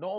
9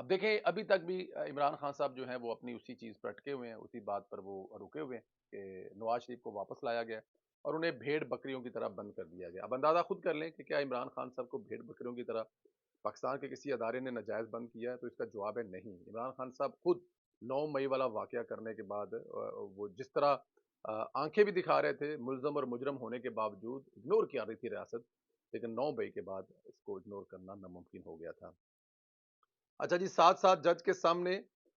اب دیکھیں ابھی تک بھی عمران خان صاحب جو ہیں وہ اپنی اسی چیز پر اٹکے ہوئے ہیں، اسی بات پر وہ رکے ہوئے ہیں کہ نواز شریف کو واپس لایا گیا اور انہیں بھیڑ بکریوں کی طرح بند کر دیا گیا۔ اب اندازہ خود کر لیں کہ کیا عمران خان صاحب کو بھیڑ بکریوں کی طرح پاکستان کے کسی ادارے نے ناجائز بند کیا ہے؟ تو اس کا جواب ہے نہیں۔ عمران خان صاحب خود 9 مئی والا واقعہ کرنے کے بعد وہ جس طرح آنکھیں بھی دکھا رہے تھے ملزم اور مجرم ہونے کے باوجود، اگنور کیا رہی تھی ریاست، لیکن 9 مئی کے بعد اس کو اگنور کرنا ناممکن ہو گیا تھا۔ اچھا جی، ساتھ ساتھ جج کے سامنے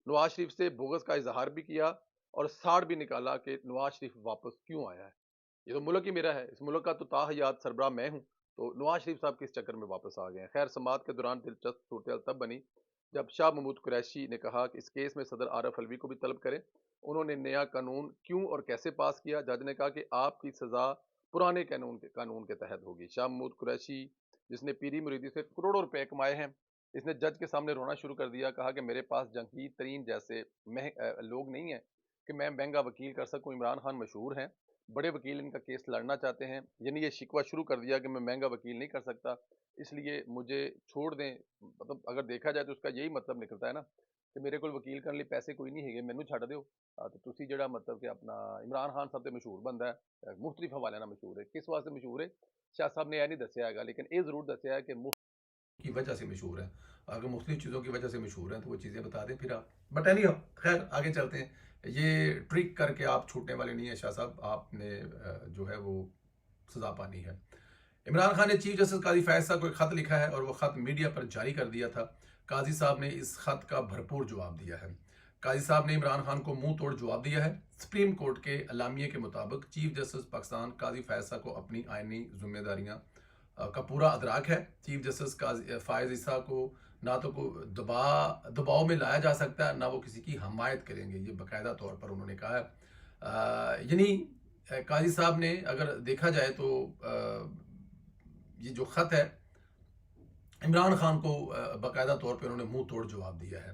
نواز شریف سے بغض کا اظہار بھی کیا اور ساڑ بھی نکالا کہ نواز شریف واپس کیوں آیا ہے۔ یہ تو ملک ہی میرا ہے، اس ملک کا تو تاحیات سربراہ میں ہوں، تو نواز شریف صاحب کس چکر میں واپس آ گئے ہیں؟ خیر، سماعت کے دوران دلچسپ صورتحال تب بنی جب شاہ محمود قریشی نے کہا کہ اس کیس میں صدر عارف الوی کو بھی طلب کریں۔ انہوں نے نیا قانون کیوں اور کیسے پاس کیا؟ جج نے کہا کہ آپ کی سزا پرانے قانون کے تحت ہوگی۔ شاہ محمود قریشی، جس نے پیری مریدی سے کروڑوں روپے کمائے ہیں، اس نے جج کے سامنے رونا شروع کر دیا، کہا کہ میرے پاس جنگیر ترین جیسے لوگ نہیں ہیں کہ میں مہنگا وکیل کر سکوں۔ عمران خان مشہور ہیں، بڑے وکیل ان کا کیس لڑنا چاہتے ہیں، یعنی یہ شکوہ شروع کر دیا کہ میں مہنگا وکیل نہیں کر سکتا، اس لیے مجھے چھوڑ دیں۔ مطلب اگر دیکھا جائے تو اس کا یہی مطلب نکلتا ہے نا کہ میرے کو وکیل کرنے لیے پیسے کوئی نہیں ہے، مینوں چھڈ دیو۔ تو تسی جڑا مطلب کہ اپنا عمران خان صاحب تے مشہور بندہ ہے، مختلف حوالے نال مشہور ہے، کس واسطے مشہور ہے شاہ صاحب نے یہ نہیں دسیا ہے گا، لیکن یہ ضرور دسیا ہے کہ کی وجہ سے مشہور ہے۔ اگر مختلف چیزوں کی وجہ سے مشہور ہیں تو وہ چیزیں بتا دیں پھر آپ، بٹ اینی ہاؤ، خیر آگے چلتے ہیں۔ یہ ٹرک کر کے آپ چھوٹنے والے نہیں ہیں شاہ صاحب، آپ نے جو ہے وہ سزا پانی ہے۔ عمران خان نے چیف جسٹس قاضی فیاض صاحب کو ایک خط لکھا ہے اور وہ خط میڈیا پر جاری کر دیا تھا۔ قاضی صاحب نے اس خط کا بھرپور جواب دیا ہے۔ قاضی صاحب نے عمران خان کو منہ توڑ جواب دیا ہے۔ سپریم کورٹ کے اعلامیے کے مطابق چیف جسٹس پاکستان قاضی فیاض صاحب کو اپنی آئینی ذمہ داریاں کا پورا ادراک ہے۔ چیف جسٹس فائز عیسیٰ کو نہ تو دباؤ میں لایا جا سکتا ہے، نہ وہ کسی کی حمایت کریں گے، یہ باقاعدہ طور پر انہوں نے کہا ہے۔ یعنی قاضی صاحب نے اگر دیکھا جائے تو یہ جو خط ہے عمران خان کو باقاعدہ طور پر انہوں نے منہ توڑ جواب دیا ہے۔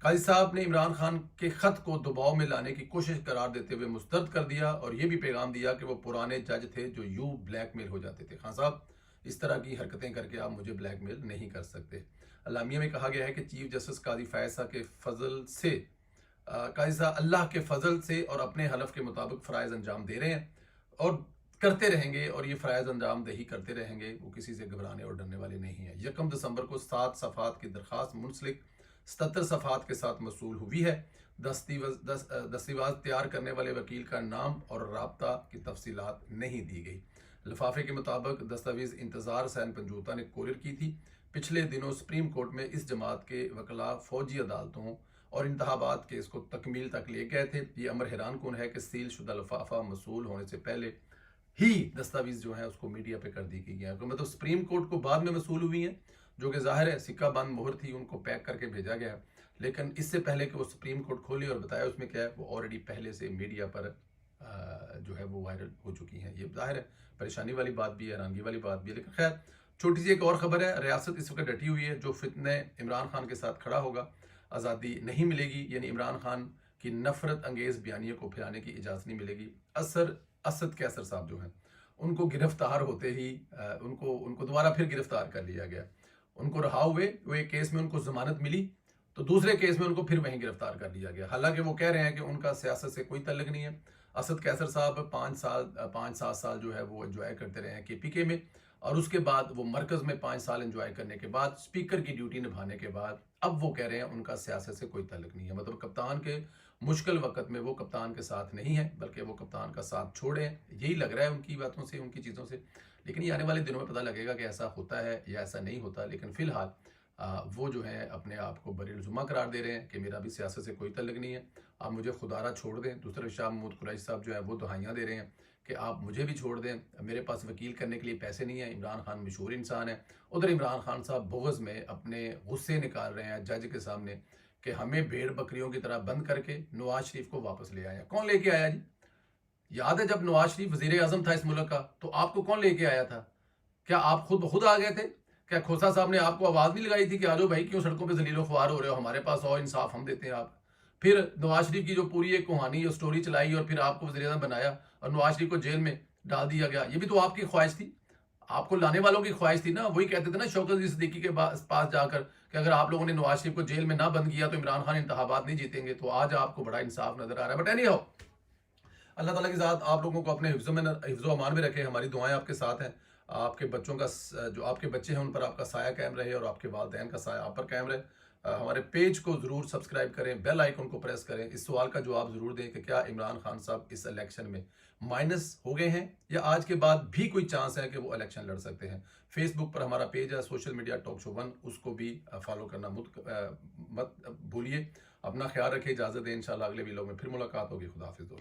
قاضی صاحب نے عمران خان کے خط کو دباؤ میں لانے کی کوشش قرار دیتے ہوئے مسترد کر دیا اور یہ بھی پیغام دیا کہ وہ پرانے جج تھے جو یوں بلیک میل ہو جاتے تھے۔ خان صاحب، اس طرح کی حرکتیں کر کے آپ مجھے بلیک میل نہیں کر سکتے۔ اعلامیہ میں کہا گیا ہے کہ چیف جسٹس قاضی فیاض صاحب کے فضل سے قاضی صاحب اللہ کے فضل سے اور اپنے حلف کے مطابق فرائض انجام دے رہے ہیں اور کرتے رہیں گے، اور یہ فرائض انجام دہی کرتے رہیں گے، وہ کسی سے گھبرانے اور ڈرنے والے نہیں ہیں۔ 1 دسمبر کو 7 صفحات کی درخواست منسلک 77 صفحات کے ساتھ موصول ہوئی ہے۔ دستاویز تیار کرنے والے وکیل کا نام اور رابطہ کی تفصیلات نہیں دی گئی۔ لفافے کے مطابق دستاویز انتظار حسین پنجوتا نے کوریئر کی تھی۔ پچھلے دنوں سپریم کورٹ میں اس جماعت کے وکلاء فوجی عدالتوں اور انتخابات کے اس کو تکمیل تک لے گئے تھے۔ یہ امر حیران کن ہے کہ سیل شدہ لفافہ موصول ہونے سے پہلے ہی دستاویز جو ہیں اس کو میڈیا پہ کر دی گئی ہیں، مطلب سپریم کورٹ کو بعد میں موصول ہوئی ہیں، جو کہ ظاہر ہے سکہ بند مہر تھی، ان کو پیک کر کے بھیجا گیا ہے، لیکن اس سے پہلے کہ وہ سپریم کورٹ کھولی اور بتایا اس میں کیا ہے، وہ آلریڈی پہلے سے میڈیا پر جو ہے وہ وائرل ہو چکی ہیں۔ یہ ظاہر ہے پریشانی والی بات بھی ہے، حیرانگی والی بات بھی ہے، لیکن خیر چھوٹی سی ایک اور خبر ہے۔ ریاست اس وقت ڈٹی ہوئی ہے، جو فتنہ عمران خان کے ساتھ کھڑا ہوگا آزادی نہیں ملے گی، یعنی عمران خان کی نفرت انگیز بیانیے کو پھیلانے کی اجازت نہیں ملے گی۔ اسد کیسر صاحب جو ہیں ان کو گرفتار ہوتے ہی ان کو دوبارہ پھر گرفتار کر لیا گیا، ان کو رہا ہوئے، وہ ایک کیس میں ان کو ضمانت ملی تو دوسرے کیس میں ان کو پھر وہیں گرفتار کر لیا گیا، حالانکہ وہ کہہ رہے ہیں کہ ان کا سیاست سے کوئی تعلق نہیں ہے۔ اسد کیسر صاحب 5-7 سال جو ہے وہ انجوائے کرتے رہے ہیں KPK میں، اور اس کے بعد وہ مرکز میں 5 سال انجوائے کرنے کے بعد اسپیکر کی ڈیوٹی نبھانے کے بعد اب وہ کہہ رہے ہیں ان کا سیاست سے کوئی تعلق نہیں ہے، مطلب کپتان کے مشکل وقت میں وہ کپتان کے ساتھ نہیں ہے بلکہ وہ کپتان کا ساتھ چھوڑے ہیں، یہی لگ رہا ہے ان کی باتوں سے، ان کی چیزوں سے، لیکن یہ آنے والے دنوں میں پتہ لگے گا کہ ایسا ہوتا ہے یا ایسا نہیں ہوتا۔ لیکن فی الحال وہ جو ہیں اپنے آپ کو بری الزمہ قرار دے رہے ہیں کہ میرا بھی سیاست سے کوئی تعلق نہیں ہے، آپ مجھے خدا را چھوڑ دیں۔ دوسرے شاہ محمود قریشی صاحب جو ہیں وہ دہائیاں دے رہے ہیں کہ آپ مجھے بھی چھوڑ دیں، میرے پاس وکیل کرنے کے لیے پیسے نہیں ہیں، عمران خان مشہور انسان ہے۔ ادھر عمران خان صاحب بغض میں اپنے غصے نکال رہے ہیں جج کے سامنے کہ ہمیں بھیڑ بکریوں کی طرح بند کر کے نواز شریف کو واپس لے آیا۔ کون لے کے آیا جی؟ یاد ہے جب نواز شریف وزیر اعظم تھا اس ملک کا تو آپ کو کون لے کے آیا تھا؟ کیا آپ خود آ گئے تھے؟ کیا کھوسا صاحب نے آپ کو آواز نہیں لگائی تھی کہ آجو بھائی کیوں سڑکوں پہ ذلیل و خوار ہو رہے ہو، ہمارے پاس آؤ، انصاف ہم دیتے ہیں آپ؟ پھر نواز شریف کی جو پوری ایک کہانی اور سٹوری چلائی اور پھر آپ کو وزیر اعظم بنایا اور نواز شریف کو جیل میں ڈال دیا گیا، یہ بھی تو آپ کی خواہش تھی، آپ کو لانے والوں کی خواہش تھی نا۔ وہی کہتے تھے نا شوکت علی صدیقی کے پاس جا کر کہ اگر آپ لوگوں نے نواز شریف کو جیل میں نہ بند کیا تو عمران خان انتخابات نہیں جیتیں گے. تو آج آپ کو بڑا انصاف نظر آ رہا ہے. بٹ اینی ہاؤ، اللہ تعالیٰ کی ذات آپ لوگوں کو اپنے حفظ و امان میں رکھے. ہماری دعائیں آپ کے ساتھ ہیں. آپ کے بچوں کا جو آپ کے بچے ہیں ان پر آپ کا سایہ قائم رہے، اور آپ کے والدین کا سایہ آپ پر قائم رہے. ہمارے پیج کو ضرور سبسکرائب کریں، بیل آئیکن کو پریس کریں. اس سوال کا جواب ضرور دیں کہ کیا عمران خان صاحب اس الیکشن میں مائنس ہو گئے ہیں، یا آج کے بعد بھی کوئی چانس ہے کہ وہ الیکشن لڑ سکتے ہیں. فیس بک پر ہمارا پیج ہے سوشل میڈیا ٹاک شو 1، اس کو بھی فالو کرنا مت بھولیے. اپنا خیال رکھیں. اجازت دیں، انشاءاللہ اگلے ویلوگ میں پھر ملاقات ہوگی. خدا حافظ دوستو.